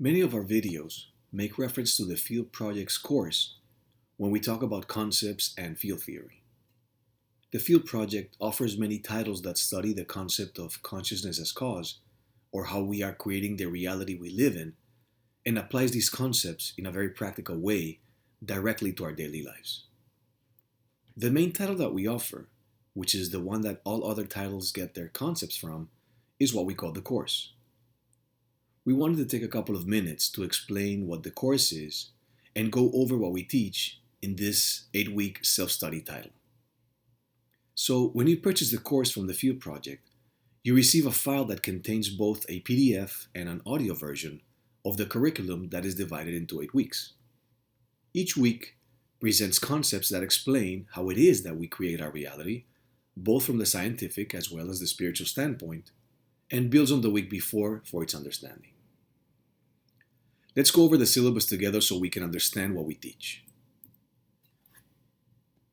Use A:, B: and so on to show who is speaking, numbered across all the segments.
A: Many of our videos make reference to the field projects course when we talk about concepts and field theory. The field project offers many titles that study the concept of consciousness as cause, or how we are creating the reality we live in, and applies these concepts in a very practical way directly to our daily lives. The main title that we offer, which is the one that all other titles get their concepts from, is what we call the course. We wanted to take a couple of minutes to explain what the course is and go over what we teach in this 8-week self-study title. So when you purchase the course from the field project, you receive a file that contains both a PDF and an audio version of the curriculum that is divided into 8 weeks. Each week presents concepts that explain how it is that we create our reality, both from the scientific as well as the spiritual standpoint, and builds on the week before for its understanding. Let's go over the syllabus together so we can understand what we teach.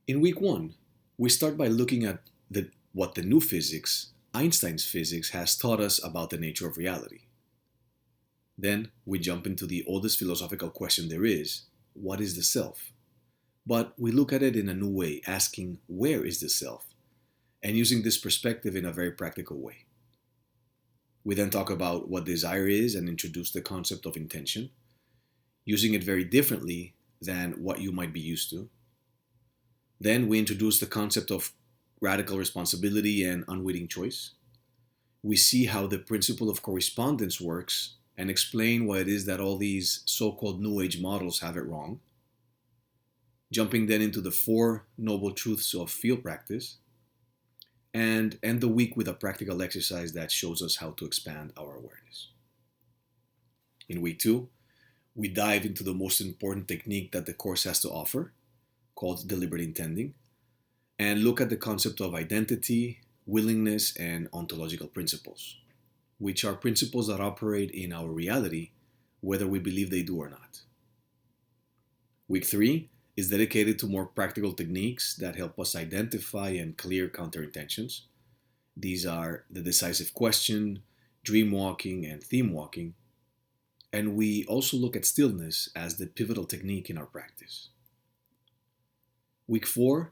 A: In week 1, we start by looking at what the new physics, Einstein's physics, has taught us about the nature of reality. Then we jump into the oldest philosophical question there is: what is the self? But we look at it in a new way, asking, where is the self? And using this perspective in a very practical way. We then talk about what desire is and introduce the concept of intention, using it very differently than what you might be used to. Then we introduce the concept of radical responsibility and unwitting choice. We see how the principle of correspondence works and explain why it is that all these so-called New Age models have it wrong. Jumping then into the 4 noble truths of field practice, and end the week with a practical exercise that shows us how to expand our awareness. In week 2, we dive into the most important technique that the course has to offer, called deliberate intending, and look at the concept of identity, willingness, and ontological principles, which are principles that operate in our reality, whether we believe they do or not. Week 3 is dedicated to more practical techniques that help us identify and clear counterintentions. These are the decisive question, dream walking, and theme walking. And we also look at stillness as the pivotal technique in our practice. Week 4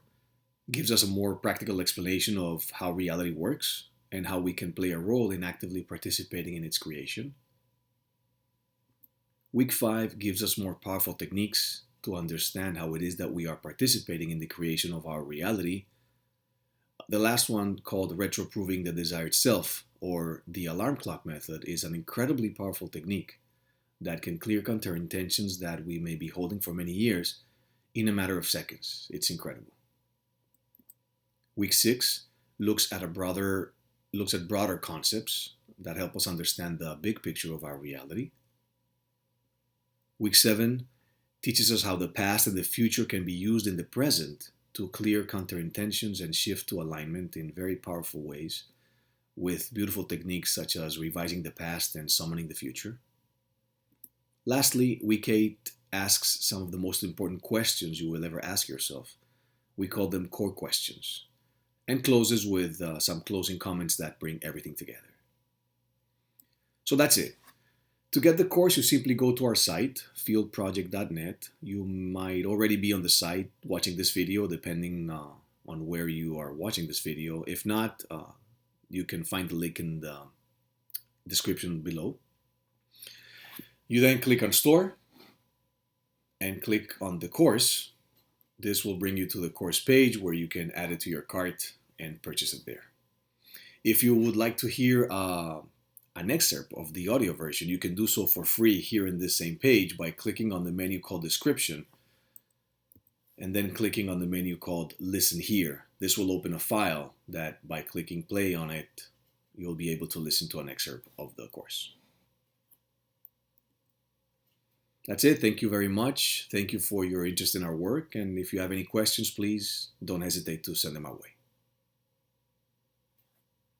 A: gives us a more practical explanation of how reality works and how we can play a role in actively participating in its creation. Week 5 gives us more powerful techniques to understand how it is that we are participating in the creation of our reality. The last one, called retro-proving the desired self, or the alarm clock method, is an incredibly powerful technique that can clear counterintentions that we may be holding for many years in a matter of seconds. It's incredible. Week 6 looks at broader concepts that help us understand the big picture of our reality. Week 7 teaches us how the past and the future can be used in the present to clear counterintentions and shift to alignment in very powerful ways, with beautiful techniques such as revising the past and summoning the future. Lastly, week 8 asks some of the most important questions you will ever ask yourself. We call them core questions, and closes with some closing comments that bring everything together. So that's it. To get the course, you simply go to our site, fieldproject.net. You might already be on the site watching this video, depending on where you are watching this video. If not, you can find the link in the description below. You then click on Store and click on the course. This will bring you to the course page where you can add it to your cart and purchase it there. If you would like to hear an excerpt of the audio version, you can do so for free here in this same page by clicking on the menu called Description and then clicking on the menu called Listen Here. This will open a file that, by clicking play on it, you'll be able to listen to an excerpt of the course. That's it. Thank you very much. Thank you for your interest in our work. And if you have any questions, please don't hesitate to send them our way.